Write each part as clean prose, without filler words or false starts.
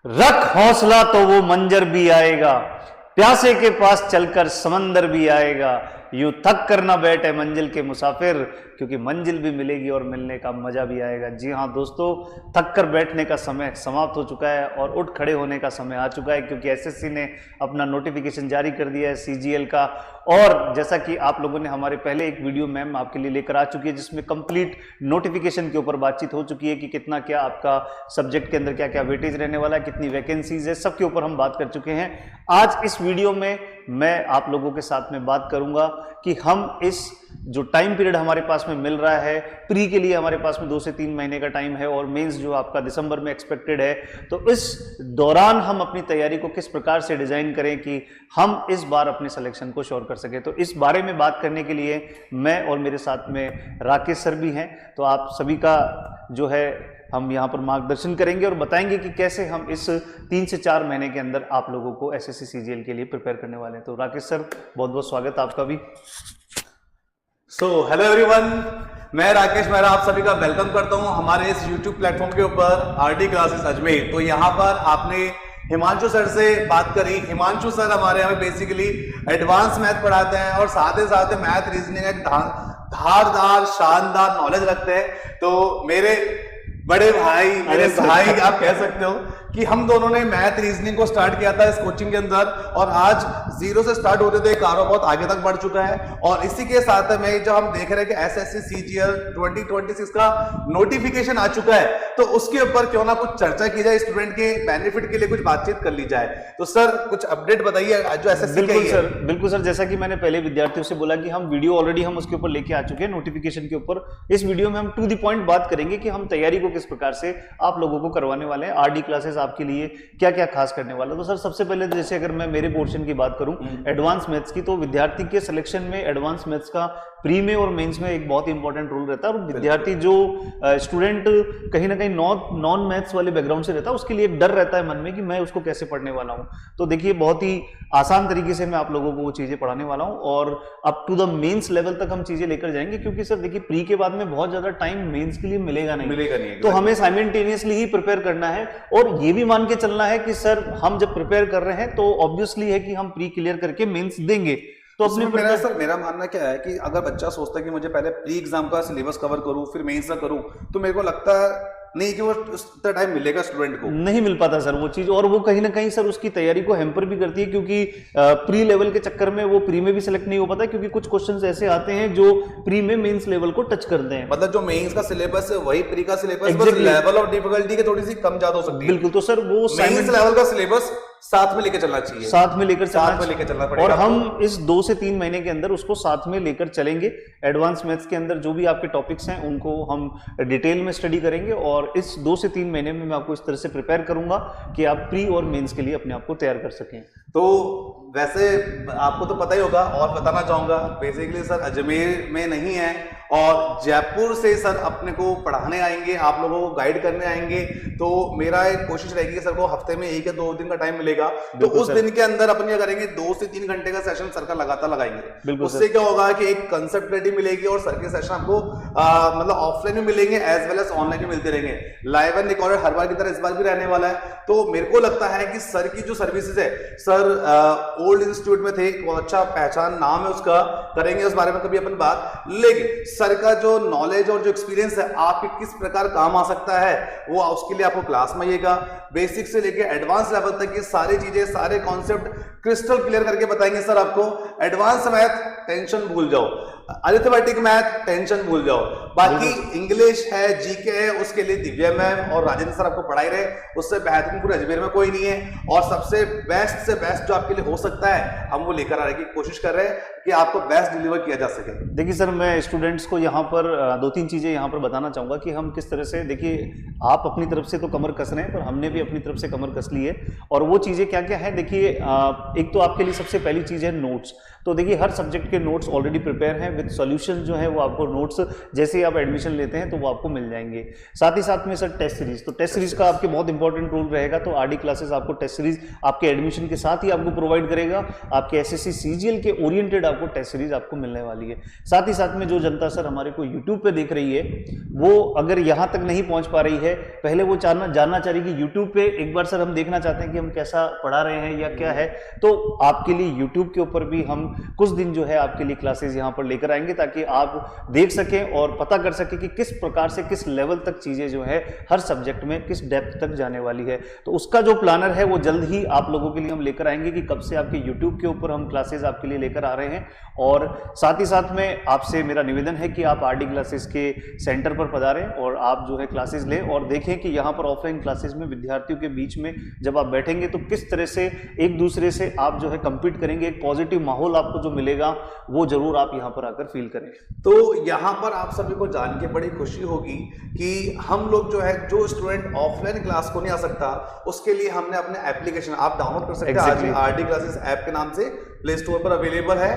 रख हौसला तो वो मंजर भी आएगा, प्यासे के पास चलकर समंदर भी आएगा। यूं थक कर ना बैठे मंजिल के मुसाफिर, क्योंकि मंजिल भी मिलेगी और मिलने का मजा भी आएगा। जी हाँ दोस्तों, थक कर बैठने का समय समाप्त हो चुका है और उठ खड़े होने का समय आ चुका है, क्योंकि एसएससी ने अपना नोटिफिकेशन जारी कर दिया है सीजीएल का। और जैसा कि आप लोगों ने हमारे पहले एक वीडियो मैम आपके लिए लेकर आ चुकी है, जिसमें कंप्लीट नोटिफिकेशन के ऊपर बातचीत हो चुकी है कि कितना क्या आपका सब्जेक्ट के अंदर क्या क्या वेटेज रहने वाला है, कितनी वैकेंसीज है, सबके ऊपर हम बात कर चुके हैं। आज इस वीडियो में मैं आप लोगों के साथ में बात करूंगा कि हम इस जो टाइम पीरियड हमारे पास में मिल रहा है, प्री के लिए हमारे पास में 2 से 3 महीने का टाइम है और मेंस जो आपका दिसंबर में एक्सपेक्टेड है, तो इस दौरान हम अपनी तैयारी को किस प्रकार से डिजाइन करें कि हम इस बार अपने सिलेक्शन को श्योर कर सके। तो इस बारे में बात करने के लिए मैं और मेरे साथ में राकेश सर भी हैं, तो आप सभी का जो है हम यहाँ पर मार्गदर्शन करेंगे और बताएंगे कि कैसे हम इस 3 से 4 महीने के अंदर आप लोगों को एसएससी सीजीएल के लिए प्रिपेयर करने वाले हैं। तो राकेश सर, बहुत बहुत स्वागत आपका भी। हेलो एवरीवन, मैं राकेश मेहरा आप सभी का वेलकम करता हूं हमारे इस यूट्यूब प्लेटफॉर्म के ऊपर आरडी क्लासेस अजमेर। तो यहाँ पर आपने हिमांशु सर से बात करी। हिमांशु सर हमारे यहाँ बेसिकली एडवांस मैथ पढ़ाते हैं और साथ ही साथ मैथ रीजनिंग एक धारदार शानदार नॉलेज रखते हैं। तो मेरे बड़े भाई, मेरे भाई आप कह सकते हो कि हम दोनों ने मैथ रीजनिंग को स्टार्ट किया था इस कोचिंग के अंदर, और आज 0 से स्टार्ट होते थे कारोबार बहुत आगे तक बढ़ चुका है। और इसी के साथ में जो हम देख रहे हैं कि एसएससी सीजीएल 2026 का नोटिफिकेशन आ चुका है, तो उसके ऊपर क्यों ना कुछ चर्चा की जाए, स्टूडेंट के बेनिफिट के लिए कुछ बातचीत कर ली जाए। तो सर कुछ अपडेट बताइए जो एसएससी का है। बिल्कुल सर, जैसा कि मैंने पहले विद्यार्थियों से बोला कि हम वीडियो ऑलरेडी हम उसके ऊपर लेके आ चुके हैं नोटिफिकेशन के ऊपर। इस वीडियो में हम टू द पॉइंट बात करेंगे कि हम तैयारी को किस प्रकार से आप लोगों को करवाने वाले हैं, आरडी क्लासेस आपके लिए क्या क्या खास करने वाला। तो सर सबसे पहले जैसे अगर मैं मेरे पोर्शन की बात करूं एडवांस मैथ्स की, तो विद्यार्थी के सिलेक्शन में एडवांस मैथ्स का प्री में और मेंस में एक बहुत इंपॉर्टेंट रोल रहता है। और विद्यार्थी जो स्टूडेंट कहीं ना कहीं नॉन मैथ्स वाले बैकग्राउंड से रहता है, उसके लिए एक डर रहता है मन में कि मैं उसको कैसे पढ़ने वाला हूं। तो देखिए बहुत ही आसान तरीके से मैं आप लोगों को वो चीजें पढ़ाने वाला हूं और up to the mains level तक हम चीजें लेकर जाएंगे, क्योंकि सर देखिए प्री के बाद में बहुत ज्यादा टाइम मेंस के लिए मिलेगा नहीं। तो हमें साइमल्टेनियसली ही प्रिपेयर करना है और ये भी मान के चलना है कि सर हम जब प्रिपेयर कर रहे हैं तो ऑब्वियसली है कि हम प्री क्लियर करके मेंस देंगे। तो अपने मेरा मानना क्या है कि अगर बच्चा सोचता है कि मुझे पहले प्री एग्जाम का सिलेबस कवर करूं फिर मेंस का करूं, तो मेरे को लगता है नहीं कि वो उतना टाइम मिलेगा स्टूडेंट को, नहीं मिल पाता सर वो चीज। और वो कहीं ना कहीं सर उसकी तैयारी को हैम्पर भी करती है, क्योंकि प्री लेवल के चक्कर में वो प्री में भी सिलेक्ट नहीं हो पाता, क्योंकि कुछ क्वेश्चंस ऐसे आते हैं जो प्री में मेंस लेवल को टच करते हैं। मतलब जो मेंस का सिलेबस है वही प्री का सिलेबस, बस लेवल ऑफ डिफिकल्टी के थोड़ी सी कम ज्यादा हो सकती है। बिल्कुल, तो सर वो मेंस लेवल का सिलेबस साथ में लेकर चलना चाहिए, साथ में लेकर चलना पड़ेगा। और हम इस 2 से 3 महीने के अंदर उसको साथ में लेकर चलेंगे। एडवांस मैथ्स के अंदर जो भी आपके टॉपिक्स हैं उनको हम डिटेल में स्टडी करेंगे और इस 2 से 3 महीने में मैं आपको इस तरह से प्रिपेयर करूंगा कि आप प्री और मेंस के लिए अपने आप को तैयार कर सकें। तो वैसे आपको तो पता ही होगा, और बताना चाहूंगा बेसिकली सर अजमेर में नहीं है और जयपुर से सर अपने को पढ़ाने आएंगे, आप लोगों को गाइड करने आएंगे। तो मेरा एक कोशिश रहेगी कि सर को हफ्ते में 1 या 2 दिन का टाइम मिलेगा, तो उस दिन के अंदर अपन क्या करेंगे 2 से 3 घंटे का सेशन सर का लगातार लगाएंगे। उससे क्या होगा कि एक कंसेप्ट रेडी मिलेगी और सर के सेशन आपको मतलब ऑफलाइन भी मिलेंगे एज वेल एज ऑनलाइन भी मिलते रहेंगे। लाइव एंड रिकॉर्डेड हर बार की तरह इस बार भी रहने वाला है। तो मेरे को लगता है कि सर की जो सर्विसेज है, सर ओल्ड इंस्टीट्यूट में थे, बहुत अच्छा पहचान नाम है उसका, करेंगे उस बारे में कभी अपन बात। लेकिन सर का जो नॉलेज और जो एक्सपीरियंस है आपके किस प्रकार काम आ सकता है, वो उसके लिए आपको क्लास में आइएगा। बेसिक से लेके एडवांस लेवल तक ये सारी चीजें, सारे कॉन्सेप्ट क्रिस्टल क्लियर करके बताएंगे सर आपको। एडवांस मैथ टेंशन भूल जाओ, अरिथमेटिक मैथ टेंशन भूल जाओ, बाकी इंग्लिश है, जीके है, उसके लिए दिव्या मैम और राजेंद्र सर आपको पढ़ाई रहे। उससे बेहतरीन पूरे अजमेर में कोई नहीं है और सबसे बेस्ट से बेस्ट जो आपके लिए हो सकता है हम वो लेकर आने की कोशिश कर रहे हैं कि आपको बेस्ट डिलीवर किया जा सके। देखिए सर, मैं स्टूडेंट्स को यहाँ पर 2-3 चीजें यहाँ पर बताना चाहूंगा कि हम किस तरह से, देखिए आप अपनी तरफ से तो कमर कस रहे हैं, पर हमने भी अपनी तरफ से कमर कस ली है। और वो चीजें क्या क्या है, देखिए एक तो आपके लिए सबसे पहली चीज है नोट्स। तो देखिए हर सब्जेक्ट के नोट्स ऑलरेडी प्रिपेयर हैं विद सॉल्यूशन जो है वो आपको नोट्स जैसे ही आप एडमिशन लेते हैं तो वो आपको मिल जाएंगे। साथ ही साथ में सर टेस्ट सीरीज, तो टेस्ट सीरीज का आपके बहुत इंपॉर्टेंट रोल रहेगा। तो आरडी क्लासेस आपको टेस्ट सीरीज आपके एडमिशन के साथ ही आपको प्रोवाइड करेगा। आपके एसएससी सीजीएल के ओरिएंटेड आपको टेस्ट सीरीज आपको मिलने वाली है। साथ ही साथ में जो जनता सर हमारे को यूट्यूब पे देख रही है, वो अगर यहाँ तक नहीं पहुँच पा रही है, पहले वो जानना चाह रही कि यूट्यूब पे एक बार सर हम देखना चाहते हैं कि हम कैसा पढ़ा रहे हैं या क्या है, तो आपके लिए यूट्यूब के ऊपर भी हम कुछ दिन जो है आपके लिए क्लासेस यहाँ पर लेकर आएंगे, ताकि आप देख सकें और पता कर सकें कि किस प्रकार से किस लेवल तक चीज़ें जो है हर सब्जेक्ट में किस डेप्थ तक जाने वाली है। तो उसका जो प्लानर है वो जल्द ही आप लोगों के लिए हम लेकर आएंगे कि कब से आपके यूट्यूब के ऊपर हम क्लासेस आपके लिए लेकर आ रहे हैं। और साथ ही साथ में आपसे मेरा निवेदन है कि आप आरडी क्लासेस के सेंटर पर पधारें और आप जो है क्लासेस लें और देखें कि यहाँ पर ऑफलाइन क्लासेस में विद्यार्थियों के बीच में जब आप बैठेंगे तो किस तरह से एक दूसरे से आप जो है कम्पीट करेंगे, एक पॉजिटिव माहौल आपको जो मिलेगा वो जरूर आप यहाँ पर आकर फील करें। तो यहाँ पर आप सभी को जान के बड़ी खुशी होगी कि हम लोग जो है, जो स्टूडेंट ऑफलाइन क्लास को नहीं आ सकता, उसके लिए हमने अपने एप्लीकेशन आप डाउनलोड कर सकते हैं। आरडी क्लासेस ऐप के नाम से प्ले स्टोर पर अवेलेबल है,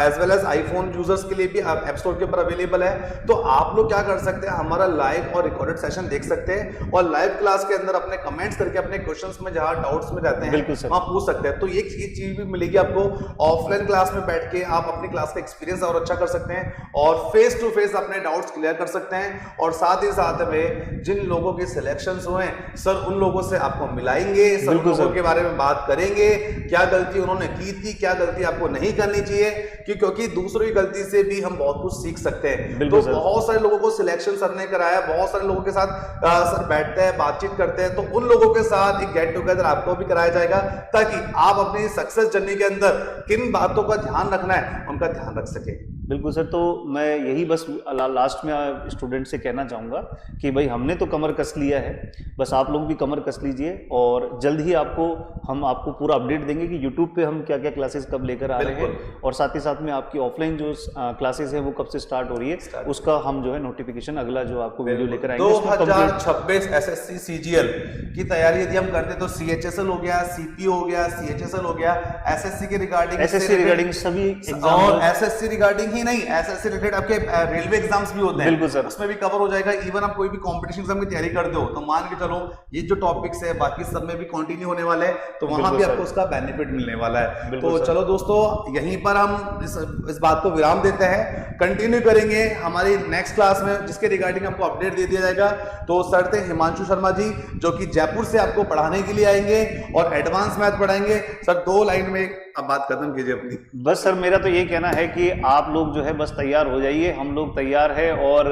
as well as iPhone users के लिए भी ऐप स्टोर के ऊपर अवेलेबल है। तो आप लोग क्या कर सकते हैं, हमारा लाइव और रिकॉर्डेड सेशन देख सकते हैं और लाइव क्लास के अंदर अपने कमेंट्स करके अपने क्वेश्चंस में जहां डाउट्स में रहते हैं वहां पूछ सकते हैं। तो ये चीज भी मिलेगी आपको, ऑफलाइन क्लास में बैठ के आप अपनी क्लास का एक्सपीरियंस और अच्छा कर सकते हैं और फेस टू फेस अपने डाउट्स क्लियर कर सकते हैं। और साथ ही साथ में जिन लोगों के सिलेक्शन हुए सर, उन लोगों से आपको मिलाएंगे, सब लोगों के बारे में बात करेंगे, क्या गलती उन्होंने की थी, क्या गलती आपको नहीं करनी चाहिए, क्योंकि दूसरों की गलती से भी हम बहुत कुछ सीख सकते हैं। तो बहुत सारे लोगों को सिलेक्शन सर ने कराया, बहुत सारे लोगों के साथ सर बैठते हैं, बातचीत करते हैं, तो उन लोगों के साथ एक गेट टुगेदर आपको भी कराया जाएगा, ताकि आप अपनी सक्सेस जर्नी के अंदर किन बातों का ध्यान रखना है उनका ध्यान रख सके। बिल्कुल सर, तो मैं यही बस लास्ट में स्टूडेंट से कहना चाहूँगा कि भाई हमने तो कमर कस लिया है, बस आप लोग भी कमर कस लीजिए और जल्द ही हम आपको पूरा अपडेट देंगे कि यूट्यूब पे हम क्या क्या क्लासेस कब लेकर आ रहे हैं, और साथ ही साथ में आपकी ऑफलाइन जो क्लासेस है वो कब से स्टार्ट हो रही है उसका हम जो है नोटिफिकेशन अगला जो आपको वीडियो लेकर आएंगे। 2026 एसएससी सीजीएल की तैयारी यदि हम करते तो सीएचएसएल हो गया, सीपीओ हो गया, सीएचएसएल हो गया, एसएससी के रिगार्डिंग सभी एग्जाम, और एसएससी रिगार्डिंग ही नहीं, एसएससी रिलेटेड आपके रेलवे एग्जाम्स भी होते हैं, बिल्कुल सर, उसमें भी कवर हो जाएगा। इवन आप कोई भी कॉम्पिटिशन एग्जाम की तैयारी करते हो तो मान के चलो ये जो टॉपिक्स है बाकी सब में भी कंटिन्यू होने वाले हैं, तो वहां भी आपको उसका बेनिफिट मिलने वाला है। तो चलो दोस्तों, यहीं पर हम इस बात को विराम देते हैं, कंटिन्यू करेंगे हमारी नेक्स्ट क्लास में जिसके रिगार्डिंग आपको अपडेट दे दिया जाएगा। तो सर थे हिमांशु शर्मा जी, जो कि जयपुर से आपको पढ़ाने के लिए आएंगे और एडवांस मैथ पढ़ाएंगे। सर 2 लाइन में अब बात खत्म कीजिए अपनी। बस सर मेरा तो ये कहना है कि आप लोग जो है बस तैयार हो जाइए, हम लोग तैयार है। और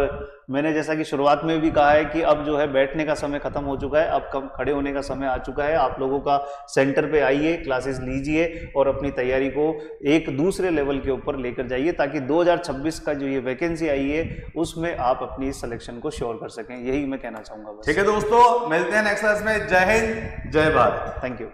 मैंने जैसा कि शुरुआत में भी कहा है कि अब जो है बैठने का समय खत्म हो चुका है, अब कम खड़े होने का समय आ चुका है। आप लोगों का सेंटर पे आइए, क्लासेस लीजिए और अपनी तैयारी को एक दूसरे लेवल के ऊपर लेकर जाइए, ताकि 2026 का जो ये वैकेंसी आई है उसमें आप अपनी सिलेक्शन को श्योर कर सकें। यही मैं कहना चाहूंगा बस। ठीक है दोस्तों, मिलते हैं नेक्स्ट क्लास में। जय हिंद, जय भारत। Thank you.